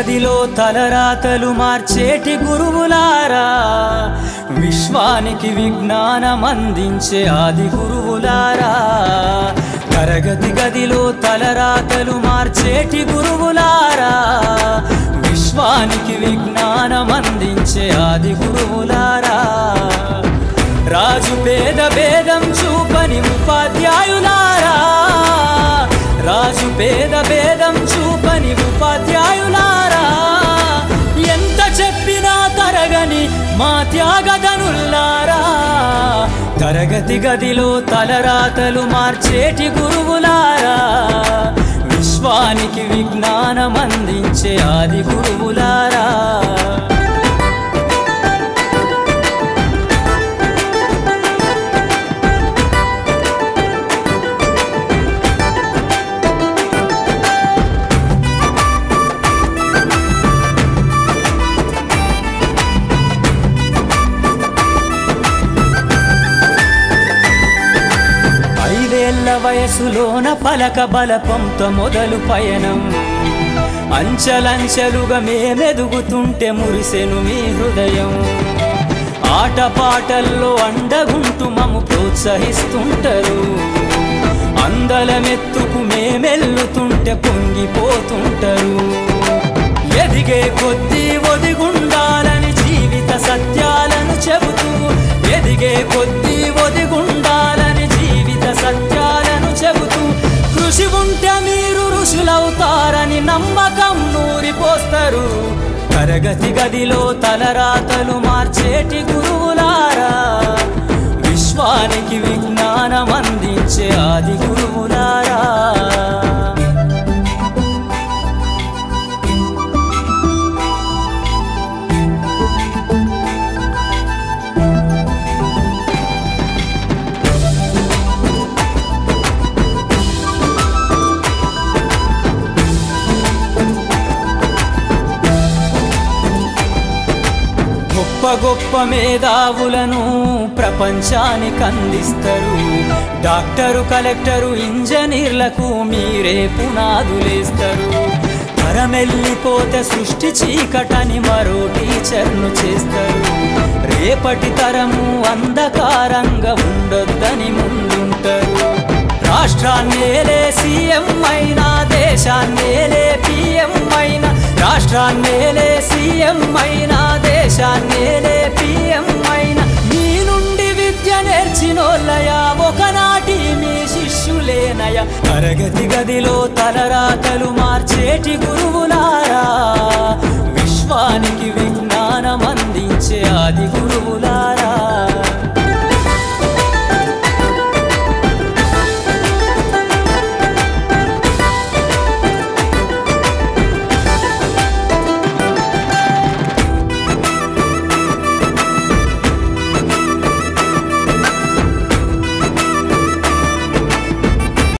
గదిలో తలరాతలు మార్చేటి గురువులారా, విశ్వానికి విజ్ఞానం అందించే ఆది గురువులారా. తరగతి గదిలో తలరాతలు మార్చేటి గురువులారా, విశ్వానికి విజ్ఞానం అందించే ఆది గురువులారా. రాజు పేద భేదం చూపని ఉపాధ్యాయులారా, రాజు పేద భేదం చూపని ఉపాధ్యాయులారా. ఎంత చెప్పినా తరగని మా త్యాగధనుల్లారా, తరగతి గదిలో తలరాతలు మార్చేటి గురువులారా, విశ్వానికి విజ్ఞానం అందించే ఆది గురువులారా. వయసులోన పలక బలపంతో మొదలు పయనం, అంచలంచెలుగా మేమెదుగుతుంటే మురిసెను మీ హృదయం. ఆటపాటల్లో అండగుంటూ మము ప్రోత్సహిస్తుంటారు, అందలమెత్తుకు మేమెల్లుతుంటే పొంగిపోతుంటారు. ఎదిగే కొద్దీ ఒదిగుండాలని జీవిత సత్యాలను చెబుతూ, ఎదిగే కొద్దీ ఒదిగుండాలని జీవిత సత్యాలను చెబుతూ, కృషి ఉంటే మీరు ఋషులవుతారని నమ్మకం నూరిపోస్తారు. తరగతి గదిలో తలరాతలు మార్చేటి గురువులారా, విశ్వానికి విజ్ఞానం అందించే ఆది గురువులారా. గొప్ప గొప్ప మేధావులను ప్రపంచానికి అందిస్తారు. డాక్టరు, కలెక్టరు, ఇంజనీర్లకు మీరే పునాదులేస్తారు. తరమెల్లిపోతే సృష్టి చీకటని మరో టీచర్ను చేస్తారు. రేపటి తరము అంధకారంగా ఉండొద్దని ముందుంటారు. రాష్ట్రాన్నేలే సీఎం అయినా, దేశాన్నేలే పిఎం అయినా, రాష్ట్రాన్నేలే సీఎం అయినా, దేశాన్నేలే పిఎం అయినా, మీ నుండి విద్య నేర్చినోళ్ళయా, ఒకనాటి మీ శిష్యులేనయా. తరగతి గదిలో తలరాతలు మార్చేటి గురువులారా, విశ్వానికి విజ్ఞానం అందించే ఆది గురువులారా.